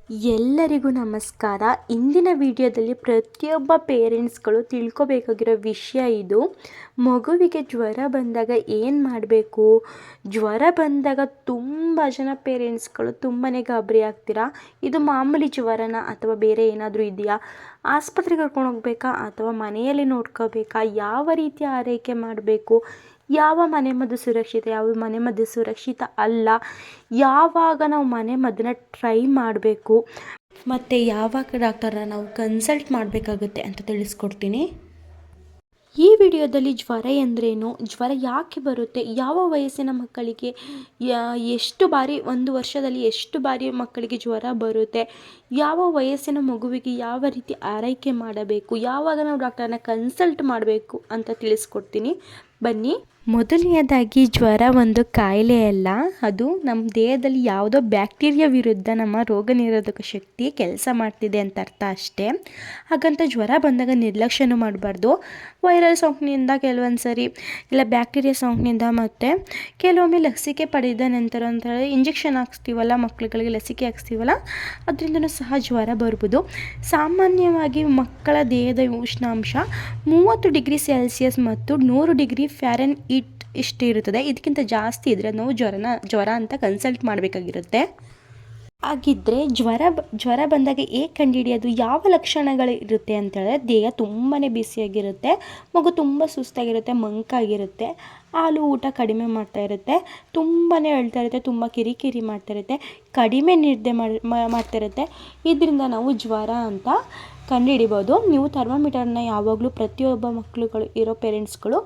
ಎಲ್ಲರಿಗೂ ನಮಸ್ಕಾರ. ಇಂದಿನ ವಿಡಿಯೋದಲ್ಲಿ ಪ್ರತಿಯೊಬ್ಬ ಪೇರೆಂಟ್ಸ್ಗಳು ತಿಳ್ಕೊಬೇಕಾಗಿರೋ ವಿಷಯ ಇದು. ಮಗುವಿಗೆ ಜ್ವರ ಬಂದಾಗ ಏನು ಮಾಡಬೇಕು? ಜ್ವರ ಬಂದಾಗ ತುಂಬ ಜನ ಪೇರೆಂಟ್ಸ್ಗಳು ತುಂಬಾ ಗಾಬರಿ ಆಗ್ತೀರಾ. ಇದು ಮಾಮೂಲಿ ಜ್ವರನ ಅಥವಾ ಬೇರೆ ಏನಾದರೂ ಇದೆಯಾ? ಆಸ್ಪತ್ರೆಗೆ ಕರ್ಕೊಂಡು ಹೋಗ್ಬೇಕಾ ಅಥವಾ ಮನೆಯಲ್ಲಿ ನೋಡ್ಕೋಬೇಕಾ? ಯಾವ ರೀತಿ ಆರೈಕೆ ಮಾಡಬೇಕು? ಯಾವ ಮನೆಮದ್ದು ಸುರಕ್ಷಿತ, ಯಾವ ಮನೆಮದ್ದು ಸುರಕ್ಷಿತ ಅಲ್ಲ, ಯಾವಾಗ ನಾವು ಮನೆಮದ್ದನ್ನ ಟ್ರೈ ಮಾಡಬೇಕು ಮತ್ತು ಯಾವಾಗ ಡಾಕ್ಟರನ್ನ ನಾವು ಕನ್ಸಲ್ಟ್ ಮಾಡಬೇಕಾಗುತ್ತೆ ಅಂತ ತಿಳಿಸ್ಕೊಡ್ತೀನಿ. ಈ ವಿಡಿಯೋದಲ್ಲಿ ಜ್ವರ ಎಂದರೇನು, ಜ್ವರ ಯಾಕೆ ಬರುತ್ತೆ, ಯಾವ ವಯಸ್ಸಿನ ಮಕ್ಕಳಿಗೆ ಎಷ್ಟು ಬಾರಿ, ಒಂದು ವರ್ಷದಲ್ಲಿ ಎಷ್ಟು ಬಾರಿ ಮಕ್ಕಳಿಗೆ ಜ್ವರ ಬರುತ್ತೆ, ಯಾವ ವಯಸ್ಸಿನ ಮಗುವಿಗೆ ಯಾವ ರೀತಿ ಆರೈಕೆ ಮಾಡಬೇಕು, ಯಾವಾಗ ನಾವು ಡಾಕ್ಟರ್ನ ಕನ್ಸಲ್ಟ್ ಮಾಡಬೇಕು ಅಂತ ತಿಳಿಸ್ಕೊಡ್ತೀನಿ. ಬನ್ನಿ. ಮೊದಲನೆಯದಾಗಿ ಜ್ವರ ಒಂದು ಕಾಯಿಲೆ ಅಲ್ಲ, ಅದು ನಮ್ಮ ದೇಹದಲ್ಲಿ ಯಾವುದೋ ಬ್ಯಾಕ್ಟೀರಿಯಾ ವಿರುದ್ಧ ನಮ್ಮ ರೋಗ ನಿರೋಧಕ ಶಕ್ತಿ ಕೆಲಸ ಮಾಡ್ತಿದೆ ಅಂತ ಅರ್ಥ ಅಷ್ಟೇ. ಹಾಗಂತ ಜ್ವರ ಬಂದಾಗ ನಿರ್ಲಕ್ಷ್ಯನೂ ಮಾಡಬಾರ್ದು. ವೈರಲ್ ಸೋಂಕಿನಿಂದ ಕೆಲವೊಂದು ಸರಿ, ಇಲ್ಲ ಬ್ಯಾಕ್ಟೀರಿಯಾ ಸೋಂಕಿನಿಂದ, ಮತ್ತು ಕೆಲವೊಮ್ಮೆ ಲಸಿಕೆ ಪಡೆದ ನಂತರ ಅಂತ ಇಂಜೆಕ್ಷನ್ ಹಾಕ್ಸ್ತೀವಲ್ಲ, ಮಕ್ಕಳುಗಳಿಗೆ ಲಸಿಕೆ ಹಾಕ್ಸ್ತೀವಲ್ಲ, ಅದರಿಂದನೂ ಸಹ ಜ್ವರ ಬರ್ಬೋದು. ಸಾಮಾನ್ಯವಾಗಿ ಮಕ್ಕಳ ದೇಹದ ಉಷ್ಣಾಂಶ 30 ಡಿಗ್ರಿ ಸೆಲ್ಸಿಯಸ್ ಮತ್ತು 100 ಡಿಗ್ರಿ ಫ್ಯಾರನ್ಹೀಟ್ ಇಷ್ಟು ಇರುತ್ತದೆ. ಇದಕ್ಕಿಂತ ಜಾಸ್ತಿ ಇದ್ದರೆ ನಾವು ಜ್ವರ ಅಂತ ಕನ್ಸಲ್ಟ್ ಮಾಡಬೇಕಾಗಿರುತ್ತೆ. ಹಾಗಿದ್ದರೆ ಜ್ವರ ಬಂದಾಗ ಹೇಗೆ ಕಂಡುಹಿಡಿಯೋದು, ಯಾವ ಲಕ್ಷಣಗಳು ಇರುತ್ತೆ ಅಂತೇಳಿದ್ರೆ, ದೇಹ ತುಂಬಾ ಬಿಸಿಯಾಗಿರುತ್ತೆ, ಮಗು ತುಂಬ ಸುಸ್ತಾಗಿರುತ್ತೆ, ಮಂಕಾಗಿರುತ್ತೆ, ಹಾಲು ಊಟ ಕಡಿಮೆ ಮಾಡ್ತಾ ಇರುತ್ತೆ, ತುಂಬಾ ಅಳ್ತಾ ಇರುತ್ತೆ, ತುಂಬ ಕಿರಿಕಿರಿ ಮಾಡ್ತಾ ಇರುತ್ತೆ, ಕಡಿಮೆ ನಿದ್ದೆ ಮಾಡ್ತಾ ಇರುತ್ತೆ. ಇದರಿಂದ ನಾವು ಜ್ವರ ಅಂತ ಕಂಡುಹಿಡಿಬೋದು. ನೀವು ಥರ್ಮೋಮೀಟರ್ನ ಯಾವಾಗಲೂ, ಪ್ರತಿಯೊಬ್ಬ ಮಕ್ಕಳುಗಳು ಇರೋ ಪೇರೆಂಟ್ಸ್ಗಳು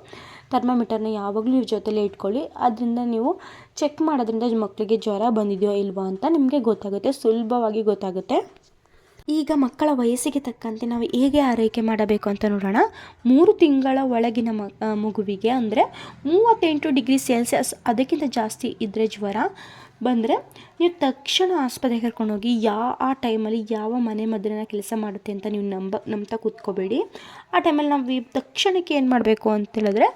ಥರ್ಮೋಮೀಟರ್ನ ಯಾವಾಗಲೂ ಇವ್ರ ಜೊತೆಲೇ ಇಟ್ಕೊಳ್ಳಿ. ಅದರಿಂದ ನೀವು ಚೆಕ್ ಮಾಡೋದ್ರಿಂದ ಮಕ್ಕಳಿಗೆ ಜ್ವರ ಬಂದಿದೆಯೋ ಇಲ್ವೋ ಅಂತ ನಿಮಗೆ ಗೊತ್ತಾಗುತ್ತೆ, ಸುಲಭವಾಗಿ ಗೊತ್ತಾಗುತ್ತೆ. ಈಗ ಮಕ್ಕಳ ವಯಸ್ಸಿಗೆ ತಕ್ಕಂತೆ ನಾವು ಹೇಗೆ ಆರೈಕೆ ಮಾಡಬೇಕು ಅಂತ ನೋಡೋಣ. 3 ತಿಂಗಳ ಒಳಗಿನ ಮಗುವಿಗೆ ಅಂದರೆ 38 ಡಿಗ್ರಿ ಸೆಲ್ಸಿಯಸ್ ಅದಕ್ಕಿಂತ ಜಾಸ್ತಿ ಇದ್ದರೆ ಜ್ವರ ಬಂದರೆ ನೀವು ತಕ್ಷಣ ಆಸ್ಪತ್ರೆಗೆ ಕರ್ಕೊಂಡೋಗಿ, ಆ ಟೈಮಲ್ಲಿ ಯಾವ ಮನೆ ಮದ್ದನ್ನ ಕೆಲಸ ಮಾಡುತ್ತೆ ಅಂತ ನೀವು ನಂಬ್ತಾ ಕೂತ್ಕೋಬೇಡಿ. ಆ ಟೈಮಲ್ಲಿ ನಾವು ತಕ್ಷಣಕ್ಕೆ ಏನು ಮಾಡಬೇಕು ಅಂತೇಳಿದ್ರೆ,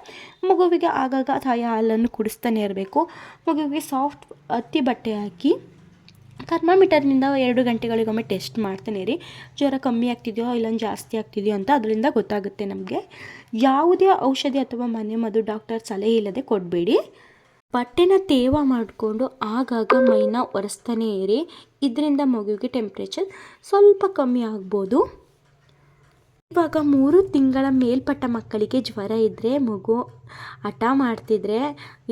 ಮಗುವಿಗೆ ಆಗಾಗ ತಾಯಿ ಹಾಲನ್ನು ಕುಡಿಸ್ತಾನೆ ಇರಬೇಕು. ಮಗುವಿಗೆ ಸಾಫ್ಟ್ ಹತ್ತಿ ಬಟ್ಟೆ ಹಾಕಿ ಥರ್ಮಾಮೀಟರ್ನಿಂದ 2 ಗಂಟೆಗಳಿಗೊಮ್ಮೆ ಟೆಸ್ಟ್ ಮಾಡ್ತಾನೆ ಇರಿ. ಜ್ವರ ಕಮ್ಮಿ ಆಗ್ತಿದೆಯೋ ಇಲ್ಲ ಜಾಸ್ತಿ ಆಗ್ತಿದೆಯೋ ಅಂತ ಅದರಿಂದ ಗೊತ್ತಾಗುತ್ತೆ ನಮಗೆ. ಯಾವುದೇ ಔಷಧಿ ಅಥವಾ ಮನೆಮದ್ದು ಡಾಕ್ಟರ್ ಸಲಹೆ ಇಲ್ಲದೆ ಕೊಡಬೇಡಿ. ಬಟ್ಟೆನ ತೇವ ಮಾಡಿಕೊಂಡು ಆಗಾಗ ಮೈನ ಒರೆಸ್ತಾನೆ ಇರಿ. ಇದರಿಂದ ಮಗುವಿಗೆ ಟೆಂಪ್ರೇಚರ್ ಸ್ವಲ್ಪ ಕಮ್ಮಿ ಆಗ್ಬೋದು. ಇವಾಗ 3 ತಿಂಗಳ ಮೇಲ್ಪಟ್ಟ ಮಕ್ಕಳಿಗೆ ಜ್ವರ ಇದ್ದರೆ, ಮಗು ಹಠ ಮಾಡ್ತಿದ್ರೆ,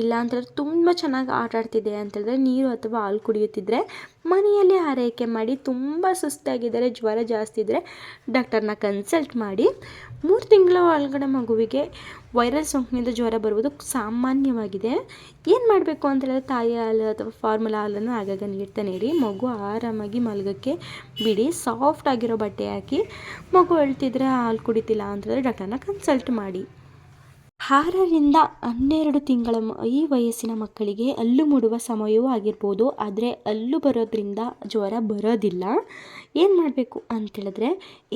ಇಲ್ಲಾಂತಂದ್ರೆ ತುಂಬ ಚೆನ್ನಾಗಿ ಆಟ ಆಡ್ತಿದೆ ಅಂತೇಳಿದ್ರೆ, ನೀರು ಅಥವಾ ಹಾಲು ಕುಡಿಯುತ್ತಿದ್ದರೆ ಮನೆಯಲ್ಲಿ ಆರೈಕೆ ಮಾಡಿ. ತುಂಬ ಸುಸ್ತಾಗಿದ್ದರೆ, ಜ್ವರ ಜಾಸ್ತಿ ಇದ್ದರೆ ಡಾಕ್ಟರ್ನ ಕನ್ಸಲ್ಟ್ ಮಾಡಿ. 3 ತಿಂಗಳ ಒಳಗಡೆ ಮಗುವಿಗೆ ವೈರಲ್ ಸೋಂಕಿನಿಂದ ಜ್ವರ ಬರುವುದು ಸಾಮಾನ್ಯವಾಗಿದೆ. ಏನು ಮಾಡಬೇಕು ಅಂತೇಳಿದ್ರೆ, ತಾಯಿ ಹಾಲು ಅಥವಾ ಫಾರ್ಮುಲಾ ಹಾಲನ್ನು ಆಗಾಗ ನೀಡ್ತಾನೆ ಇರಿ. ಮಗು ಆರಾಮಾಗಿ ಮಲಗೋಕ್ಕೆ ಬಿಡಿ. ಸಾಫ್ಟ್ ಆಗಿರೋ ಬಟ್ಟೆ ಹಾಕಿ. ಮಗು ಅಳ್ತಿದ್ರೆ, ಹಾಲು ಕುಡಿತಿಲ್ಲ ಅಂತಂದರೆ ಡಾಕ್ಟರ್ನ ಕನ್ಸಲ್ಟ್ ಮಾಡಿ. 6ರಿಂದ 12 ತಿಂಗಳ ಈ ವಯಸ್ಸಿನ ಮಕ್ಕಳಿಗೆ ಹಲ್ಲು ಮೂಡುವ ಸಮಯವೂ ಆಗಿರ್ಬೋದು. ಆದರೆ ಹಲ್ಲು ಬರೋದ್ರಿಂದ ಜ್ವರ ಬರೋದಿಲ್ಲ. ಏನು ಮಾಡಬೇಕು ಅಂತೇಳಿದ್ರೆ,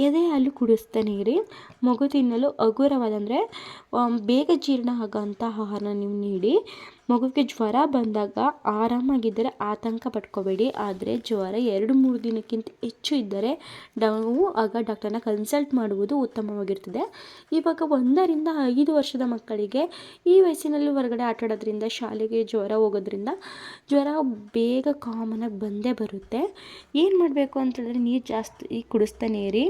ಎದೆ ಹಾಲು ಕುಡಿಸ್ತಾನೆ ಇರಿ. ಮಗು ತಿನ್ನಲು ಹಗುರವಾದ, ಅಂದರೆ ಬೇಗ ಜೀರ್ಣ ಆಗೋಂಥ ಆಹಾರನ ನೀವು ನೀಡಿ. ಮಗುವಿಗೆ ಜ್ವರ ಬಂದಾಗ ಆರಾಮಾಗಿದ್ದರೆ ಆತಂಕ ಪಟ್ಕೋಬೇಡಿ. ಆದರೆ ಜ್ವರ 2-3 ದಿನಕ್ಕಿಂತ ಹೆಚ್ಚು ಇದ್ದರೆ ನಾವು ಆಗ ಡಾಕ್ಟರ್ನ ಕನ್ಸಲ್ಟ್ ಮಾಡುವುದು ಉತ್ತಮವಾಗಿರ್ತದೆ. ಇವಾಗ 1ರಿಂದ 5 ವರ್ಷದ ಮಕ್ಕಳಿಗೆ ಈ ವಯಸ್ಸಿನಲ್ಲಿ ಹೊರಗಡೆ ಆಟಾಡೋದ್ರಿಂದ, ಶಾಲೆಗೆ ಜ್ವರ ಹೋಗೋದ್ರಿಂದ ಜ್ವರ ಬೇಗ ಕಾಮನಾಗಿ ಬಂದೇ ಬರುತ್ತೆ. ಏನು ಮಾಡಬೇಕು ಅಂತೇಳಿದ್ರೆ, ನೀರು ಜಾಸ್ತಿ ಕುಡಿಸ್ತಾನೆ ಇರಿ.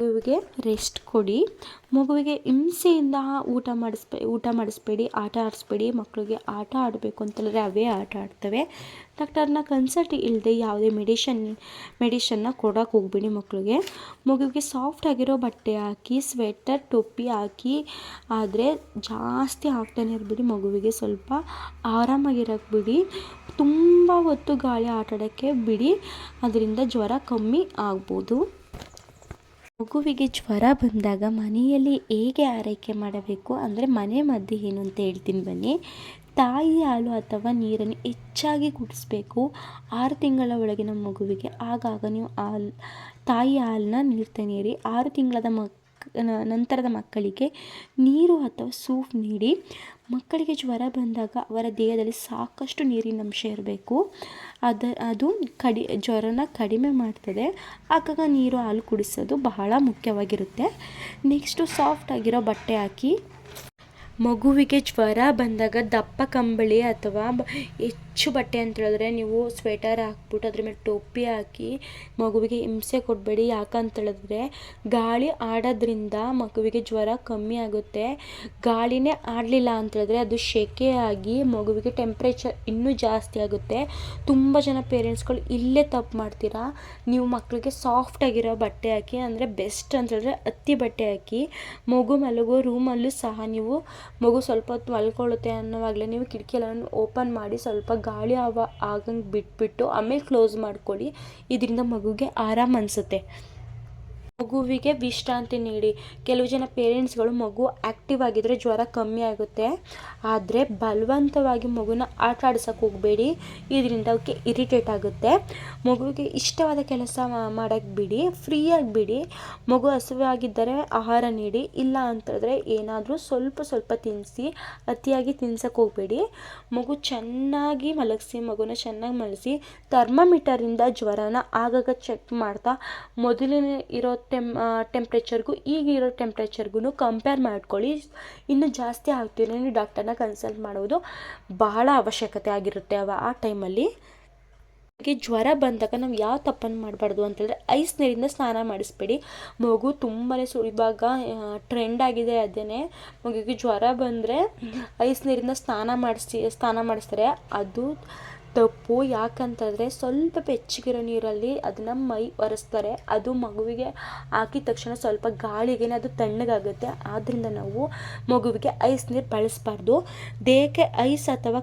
ಮಗುವಿಗೆ ರೆಸ್ಟ್ ಕೊಡಿ. ಮಗುವಿಗೆ ಹಿಂಸೆಯಿಂದ ಊಟ ಮಾಡಿಸ್ಬೇಡಿ, ಆಟ ಆಡಿಸ್ಬೇಡಿ. ಮಕ್ಕಳಿಗೆ ಆಟ ಆಡಬೇಕು ಅಂತೇಳಿದ್ರೆ ಅವೇ ಆಟ ಆಡ್ತವೆ. ಡಾಕ್ಟರ್ನ ಕನ್ಸಲ್ಟ್ ಇಲ್ಲದೆ ಯಾವುದೇ ಮೆಡಿಷನ್ನ ಕೊಡೋಕೆ ಹೋಗ್ಬೇಡಿ ಮಕ್ಕಳಿಗೆ. ಮಗುವಿಗೆ ಸಾಫ್ಟ್ ಆಗಿರೋ ಬಟ್ಟೆ ಹಾಕಿ, ಸ್ವೆಟರ್, ಟೊಪ್ಪಿ ಹಾಕಿ. ಆದರೆ ಜಾಸ್ತಿ ಹಾಕ್ತಾನೆ ಇರಬೇಡಿ. ಮಗುವಿಗೆ ಸ್ವಲ್ಪ ಆರಾಮಾಗಿರೋಕ್ಕೆ ಬಿಡಿ. ತುಂಬ ಹೊತ್ತು ಗಾಳಿ ಆಟಾಡೋಕ್ಕೆ ಬಿಡಿ. ಅದರಿಂದ ಜ್ವರ ಕಮ್ಮಿ ಆಗ್ಬೋದು. ಮಗುವಿಗೆ ಜ್ವರ ಬಂದಾಗ ಮನೆಯಲ್ಲಿ ಹೇಗೆ ಆರೈಕೆ ಮಾಡಬೇಕು ಅಂದರೆ, ಮನೆ ಮದ್ದು ಏನು ಅಂತ ಹೇಳ್ತೀನಿ ಬನ್ನಿ. ತಾಯಿ ಹಾಲು ಅಥವಾ ನೀರನ್ನು ಹೆಚ್ಚಾಗಿ ಕುಡಿಸ್ಬೇಕು. 6 ತಿಂಗಳ ಒಳಗಿನ ಮಗುವಿಗೆ ಆಗಾಗ ನೀವು ತಾಯಿ ಹಾಲನ್ನ ನೀಡ್ತಾನೆ ಇರಿ. 6 ತಿಂಗಳದ ನಂತರದ ಮಕ್ಕಳಿಗೆ ನೀರು ಅಥವಾ ಸೂಪ್ ನೀಡಿ. ಮಕ್ಕಳಿಗೆ ಜ್ವರ ಬಂದಾಗ ಅವರ ದೇಹದಲ್ಲಿ ಸಾಕಷ್ಟು ನೀರಿನಂಶ ಇರಬೇಕು. ಅದು ಜ್ವರನ ಕಡಿಮೆ ಮಾಡ್ತದೆ. ಆಗಾಗ ನೀರು ಹಾಲು ಕುಡಿಸೋದು ಬಹಳ ಮುಖ್ಯವಾಗಿರುತ್ತೆ. ನೆಕ್ಸ್ಟು ಸಾಫ್ಟ್ ಆಗಿರೋ ಬಟ್ಟೆ ಹಾಕಿ ಮಗುವಿಗೆ ಜ್ವರ ಬಂದಾಗ ದಪ್ಪ ಕಂಬಳಿ ಅಥವಾ ಹೆಚ್ಚು ಬಟ್ಟೆ ಅಂತ ಹೇಳಿದ್ರೆ ನೀವು ಸ್ವೆಟರ್ ಹಾಕ್ಬಿಟ್ಟು ಅದ್ರ ಮೇಲೆ ಟೋಪಿ ಹಾಕಿ ಮಗುವಿಗೆ ಹಿಂಸೆ ಕೊಡಬೇಡಿ. ಯಾಕಂತೇಳಿದ್ರೆ ಗಾಳಿ ಆಡೋದ್ರಿಂದ ಮಗುವಿಗೆ ಜ್ವರ ಕಮ್ಮಿ ಆಗುತ್ತೆ. ಗಾಳಿನೇ ಆಡಲಿಲ್ಲ ಅಂತೇಳಿದ್ರೆ ಅದು ಸೆಕೆ ಆಗಿ ಮಗುವಿಗೆ ಟೆಂಪ್ರೇಚರ್ ಇನ್ನೂ ಜಾಸ್ತಿ ಆಗುತ್ತೆ. ತುಂಬ ಜನ ಪೇರೆಂಟ್ಸ್ಗಳು ಇಲ್ಲೇ ತಪ್ಪು ಮಾಡ್ತೀರಾ. ನೀವು ಮಕ್ಕಳಿಗೆ ಸಾಫ್ಟಾಗಿರೋ ಬಟ್ಟೆ ಹಾಕಿ, ಅಂದರೆ ಬೆಸ್ಟ್ ಅಂತೇಳಿದ್ರೆ ಹತ್ತಿ ಬಟ್ಟೆ ಹಾಕಿ ಮಗು ಮಲಗೋ ರೂಮಲ್ಲೂ ಸಹ ನೀವು ಮಗು ಸ್ವಲ್ಪ ಹೊತ್ತು ಮಲ್ಕೊಳ್ಳುತ್ತೆ ಅನ್ನೋವಾಗಲೇ ನೀವು ಕಿಟಕಿಯನ್ನು ಓಪನ್ ಮಾಡಿ ಸ್ವಲ್ಪ ಗಾಳಿ ಆಗಂಗೆ ಬಿಟ್ಬಿಟ್ಟು ಆಮೇಲೆ ಕ್ಲೋಸ್ ಮಾಡ್ಕೊಳ್ಳಿ. ಇದರಿಂದ ಮಗುಗೆ ಆರಾಮ ಅನಿಸುತ್ತೆ. ಮಗುವಿಗೆ ವಿಶ್ರಾಂತಿ ನೀಡಿ. ಕೆಲವು ಜನ ಪೇರೆಂಟ್ಸ್ಗಳು ಮಗು ಆ್ಯಕ್ಟಿವ್ ಆಗಿದ್ದರೆ ಜ್ವರ ಕಮ್ಮಿ ಆಗುತ್ತೆ, ಆದರೆ ಬಲವಂತವಾಗಿ ಮಗುನ ಆಟ ಆಡ್ಸೋಕ್ಕೆ ಹೋಗಬೇಡಿ. ಇದರಿಂದ ಅವಕ್ಕೆ ಇರಿಟೇಟ್ ಆಗುತ್ತೆ. ಮಗುವಿಗೆ ಇಷ್ಟವಾದ ಕೆಲಸ ಮಾಡೋಕ್ಕೆ ಬಿಡಿ, ಫ್ರೀಯಾಗಿ ಬಿಡಿ. ಮಗು ಹಸಿವಾಗಿದ್ದರೆ ಆಹಾರ ನೀಡಿ, ಇಲ್ಲ ಅಂತಂದರೆ ಏನಾದರೂ ಸ್ವಲ್ಪ ತಿನ್ನಿಸಿ. ಅತಿಯಾಗಿ ತಿನ್ಸೋಕ್ಕೆ ಹೋಗಬೇಡಿ. ಮಗು ಚೆನ್ನಾಗಿ ಮಗುನ ಚೆನ್ನಾಗಿ ಮಲಗಿಸಿ. ಥರ್ಮಾಮೀಟರಿಂದ ಜ್ವರನ ಆಗಾಗ ಚೆಕ್ ಮಾಡ್ತಾ ಮೊದಲನೇ ಇರೋ ಟೆಂಪ್ರೇಚರ್ಗೂ ಈಗಿರೋ ಟೆಂಪ್ರೇಚರ್ಗೂ ಕಂಪೇರ್ ಮಾಡ್ಕೊಳ್ಳಿ. ಇನ್ನೂ ಜಾಸ್ತಿ ಆಗ್ತಿದ್ರೆ ನೀವು ಡಾಕ್ಟರ್ನ ಕನ್ಸಲ್ಟ್ ಮಾಡೋದು ಬಹಳ ಅವಶ್ಯಕತೆ ಆಗಿರುತ್ತೆ ಆ ಟೈಮಲ್ಲಿ. ಜ್ವರ ಬಂದಾಗ ನಾವು ಯಾವ ತಪ್ಪನ್ನು ಮಾಡಬಾರ್ದು ಅಂತೇಳಿದ್ರೆ ಐಸ್ ನೀರಿಂದ ಸ್ನಾನ ಮಾಡಿಸ್ಬೇಡಿ. ಮಗು ತುಂಬಾ ಇವಾಗ ಟ್ರೆಂಡ್ ಆಗಿದೆ ಅದೇ. ಮಗುವಿಗೆ ಜ್ವರ ಬಂದರೆ ಐಸ್ ನೀರಿಂದ ಸ್ನಾನ ಮಾಡಿಸ್ತಾರೆ. ಅದು ತಪ್ಪು. ಯಾಕಂತಂದರೆ ಸ್ವಲ್ಪ ಬೆಚ್ಚಗಿರೋ ನೀರಲ್ಲಿ ಅದನ್ನು ಮೈ ಒರೆಸ್ತಾರೆ. ಅದು ಮಗುವಿಗೆ ಹಾಕಿದ ತಕ್ಷಣ ಸ್ವಲ್ಪ ಗಾಳಿಗೆ ಅದು ತಣ್ಣಗಾಗುತ್ತೆ. ಆದ್ದರಿಂದ ನಾವು ಮಗುವಿಗೆ ಐಸ್ ನೀರು ಬಳಸಬಾರ್ದು. ದೇಹಕ್ಕೆ ಐಸ್ ಅಥವಾ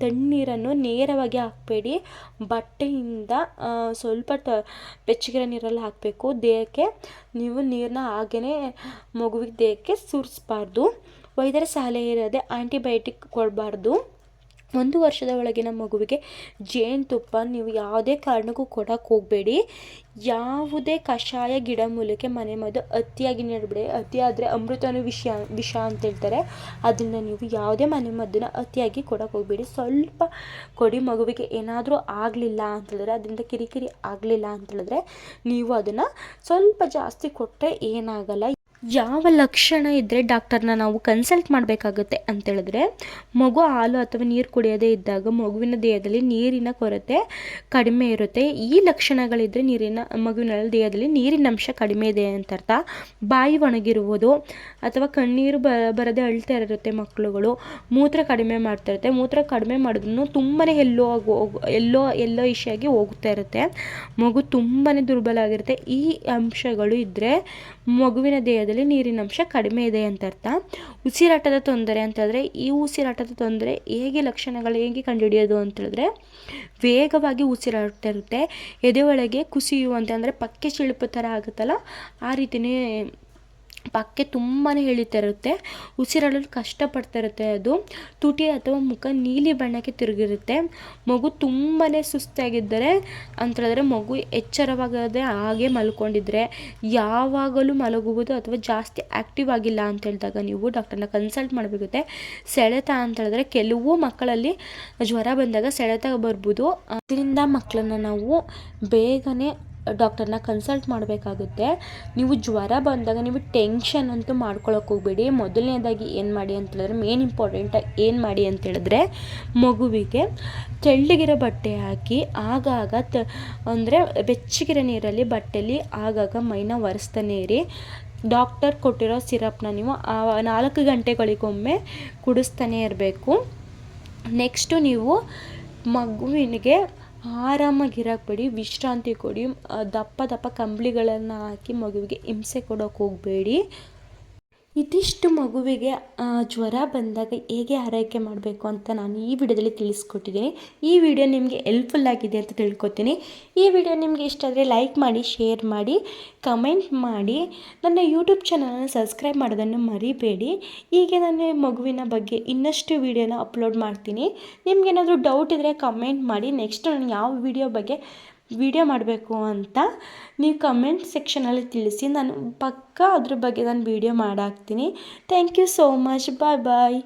ತಣ್ಣೀರನ್ನು ನೇರವಾಗಿ ಹಾಕಬೇಡಿ. ಬಟ್ಟೆಯಿಂದ ಸ್ವಲ್ಪ ಬೆಚ್ಚಗಿರೋ ನೀರಲ್ಲಿ ಹಾಕಬೇಕು ದೇಹಕ್ಕೆ. ನೀವು ನೀರನ್ನ ಹಾಗೇ ಮಗುವಿಗೆ ದೇಹಕ್ಕೆ ಸುರಿಸ್ಬಾರ್ದು. ವೈದ್ಯರ ಸಲಹೆ ಇರದೆ ಆಂಟಿಬಯೋಟಿಕ್ ಕೊಡಬಾರ್ದು. 1 ವರ್ಷದ ಒಳಗಿನ ಮಗುವಿಗೆ ಜೇನುತುಪ್ಪ ನೀವು ಯಾವುದೇ ಕಾರಣಕ್ಕೂ ಕೊಡೋಕ್ಕೆ ಹೋಗಬೇಡಿ. ಯಾವುದೇ ಕಷಾಯ ಗಿಡಮೂಲಿಕೆ ಮನೆಮದ್ದು ಅತಿಯಾಗಿ ನೀಡಬೇಡಿ. ಅತಿ ಆದರೆ ಅಮೃತನೂ ವಿಷ ಅಂತ ಹೇಳ್ತಾರೆ. ಅದನ್ನು ನೀವು ಯಾವುದೇ ಮನೆಮದ್ದನ್ನ ಅತಿಯಾಗಿ ಕೊಡೋಕ್ಕೆ ಹೋಗಬೇಡಿ. ಸ್ವಲ್ಪ ಕೊಡಿ. ಮಗುವಿಗೆ ಏನಾದರೂ ಆಗಲಿಲ್ಲ ಅಂತೇಳಿದ್ರೆ, ಅದರಿಂದ ಕಿರಿಕಿರಿ ಆಗಲಿಲ್ಲ ಅಂತೇಳಿದ್ರೆ ನೀವು ಅದನ್ನು ಸ್ವಲ್ಪ ಜಾಸ್ತಿ ಕೊಟ್ಟರೆ ಏನಾಗಲ್ಲ. ಯಾವ ಲಕ್ಷಣ ಇದ್ದರೆ ಡಾಕ್ಟರ್ನ ನಾವು ಕನ್ಸಲ್ಟ್ ಮಾಡಬೇಕಾಗುತ್ತೆ ಅಂತೇಳಿದ್ರೆ, ಮಗು ಹಾಲು ಅಥವಾ ನೀರು ಕುಡಿಯೋದೇ ಇದ್ದಾಗ ಮಗುವಿನ ದೇಹದಲ್ಲಿ ನೀರಿನ ಕೊರತೆ ಕಡಿಮೆ ಇರುತ್ತೆ. ಈ ಲಕ್ಷಣಗಳಿದ್ದರೆ ಮಗುವಿನ ದೇಹದಲ್ಲಿ ನೀರಿನಂಶ ಕಡಿಮೆ ಇದೆ ಅಂತ ಅರ್ಥ. ಬಾಯಿ ಒಣಗಿರುವುದು ಅಥವಾ ಕಣ್ಣೀರು ಬರದೆ ಅಳ್ತಾ ಇರುತ್ತೆ ಮಕ್ಕಳುಗಳು. ಮೂತ್ರ ಕಡಿಮೆ ಮಾಡ್ತಾ ಇರುತ್ತೆ. ಮೂತ್ರ ಕಡಿಮೆ ಮಾಡಿದ್ರು ತುಂಬಾ ಎಲ್ಲೋ ಇಶಾಗಿ ಹೋಗ್ತಾ ಇರುತ್ತೆ. ಮಗು ತುಂಬಾ ದುರ್ಬಲ ಆಗಿರುತ್ತೆ. ಈ ಅಂಶಗಳು ಇದ್ದರೆ ಮಗುವಿನ ದೇಹದಲ್ಲಿ ನೀರಿನಂಶ ಕಡಿಮೆ ಇದೆ ಅಂತ ಅರ್ಥ. ಉಸಿರಾಟದ ತೊಂದರೆ ಅಂತಂದರೆ, ಈ ಉಸಿರಾಟದ ತೊಂದರೆ ಲಕ್ಷಣಗಳು ಹೇಗೆ ಕಂಡುಹಿಡಿಯೋದು ಅಂತೇಳಿದ್ರೆ, ವೇಗವಾಗಿ ಉಸಿರಾಡ್ತಾ ಇರುತ್ತೆ. ಎದೆ ಒಳಗೆ ಕುಸಿಯುವಂತೆ, ಅಂದರೆ ಪಕ್ಕೆ ಚಿಳುಪು ಥರ ಆಗುತ್ತಲ್ಲ ಆ ರೀತಿಯೇ ಪಕ್ಕೆ ತುಂಬಾ ಎಳೀತಾ ಇರುತ್ತೆ. ಉಸಿರಾಡಲು ಕಷ್ಟಪಡ್ತಾ ಇರುತ್ತೆ. ಅದು ತುಟಿ ಅಥವಾ ಮುಖ ನೀಲಿ ಬಣ್ಣಕ್ಕೆ ತಿರುಗಿರುತ್ತೆ. ಮಗು ತುಂಬಾ ಸುಸ್ತಾಗಿದ್ದರೆ ಅಂತೇಳಿದ್ರೆ, ಮಗು ಎಚ್ಚರವಾಗದೆ ಹಾಗೆ ಮಲ್ಕೊಂಡಿದ್ರೆ, ಯಾವಾಗಲೂ ಮಲಗುವುದು ಅಥವಾ ಜಾಸ್ತಿ ಆ್ಯಕ್ಟಿವ್ ಆಗಿಲ್ಲ ಅಂತ ಹೇಳಿದಾಗ ನೀವು ಡಾಕ್ಟರ್ನ ಕನ್ಸಲ್ಟ್ ಮಾಡಬೇಕಾಗುತ್ತೆ. ಸೆಳೆತ ಅಂತ ಹೇಳಿದ್ರೆ ಕೆಲವು ಮಕ್ಕಳಲ್ಲಿ ಜ್ವರ ಬಂದಾಗ ಸೆಳೆತ ಬರ್ಬೋದು. ಅದರಿಂದ ಮಕ್ಕಳನ್ನು ನಾವು ಬೇಗನೆ ಡಾಕ್ಟರ್ನ ಕನ್ಸಲ್ಟ್ ಮಾಡಬೇಕಾಗುತ್ತೆ. ನೀವು ಜ್ವರ ಬಂದಾಗ ನೀವು ಟೆನ್ಷನ್ ಅಂತೂ ಮಾಡ್ಕೊಳ್ಳೋಕೆ ಹೋಗಬೇಡಿ. ಮೊದಲನೇದಾಗಿ ಏನು ಮಾಡಿ ಅಂತೇಳಿದ್ರೆ, ಮೇನ್ ಇಂಪಾರ್ಟೆಂಟಾಗಿ ಏನು ಮಾಡಿ ಅಂತೇಳಿದ್ರೆ, ಮಗುವಿಗೆ ತೆಳ್ಳಗಿರೋ ಬಟ್ಟೆ ಹಾಕಿ ಆಗಾಗ ಅಂದರೆ ಬೆಚ್ಚಗಿರೋ ನೀರಲ್ಲಿ ಬಟ್ಟೆಯಲ್ಲಿ ಆಗಾಗ ಮೈನ ಒರೆಸ್ತಾನೆ ಇರಿ. ಡಾಕ್ಟರ್ ಕೊಟ್ಟಿರೋ ಸಿರಪ್ನ ನೀವು 4 ಗಂಟೆಗಳಿಗೊಮ್ಮೆ ಕುಡಿಸ್ತಾನೆ ಇರಬೇಕು. ನೆಕ್ಸ್ಟು ನೀವು ಮಗುವಿನಿಗೆ ಆರಾಮಾಗಿರೋಕ್ಕೆ ಬಿಡಿ, ವಿಶ್ರಾಂತಿ ಕೊಡಿ. ದಪ್ಪ ಕಂಬಳಿಗಳನ್ನು ಹಾಕಿ ಮಗುವಿಗೆ ಹಿಂಸೆ ಕೊಡೋಕೆ ಹೋಗಬೇಡಿ. ಇದಿಷ್ಟು ಮಗುವಿಗೆ ಜ್ವರ ಬಂದಾಗ ಹೇಗೆ ಆರೈಕೆ ಮಾಡಬೇಕು ಅಂತ ನಾನು ಈ ವಿಡಿಯೋದಲ್ಲಿ ತಿಳಿಸ್ಕೊಟ್ಟಿದ್ದೀನಿ. ಈ ವಿಡಿಯೋ ನಿಮಗೆ ಹೆಲ್ಪ್ಫುಲ್ ಆಗಿದೆ ಅಂತ ತಿಳ್ಕೊತೀನಿ. ಈ ವಿಡಿಯೋ ನಿಮಗೆ ಇಷ್ಟ ಆದರೆ ಲೈಕ್ ಮಾಡಿ, ಶೇರ್ ಮಾಡಿ, ಕಮೆಂಟ್ ಮಾಡಿ. ನನ್ನ ಯೂಟ್ಯೂಬ್ ಚಾನಲನ್ನು ಸಬ್ಸ್ಕ್ರೈಬ್ ಮಾಡೋದನ್ನು ಮರಿಬೇಡಿ. ಹೀಗೆ ನಾನು ಮಗುವಿನ ಬಗ್ಗೆ ಇನ್ನಷ್ಟು ವಿಡಿಯೋನ ಅಪ್ಲೋಡ್ ಮಾಡ್ತೀನಿ. ನಿಮಗೇನಾದರೂ ಡೌಟ್ ಇದ್ದರೆ ಕಮೆಂಟ್ ಮಾಡಿ. ನೆಕ್ಸ್ಟ್ ನಾನು ಯಾವ ವಿಡಿಯೋ ಬಗ್ಗೆ ವಿಡಿಯೋ ಮಾಡಬೇಕು ಅಂತ ನೀವು ಕಮೆಂಟ್ ಸೆಕ್ಷನಲ್ಲಿ ತಿಳಿಸಿ. ನಾನು ಪಕ್ಕಾ ಅದ್ರ ಬಗ್ಗೆ ನಾನು ವಿಡಿಯೋ ಮಾಡಾಕ್ತೀನಿ. Thank you so much. Bye bye.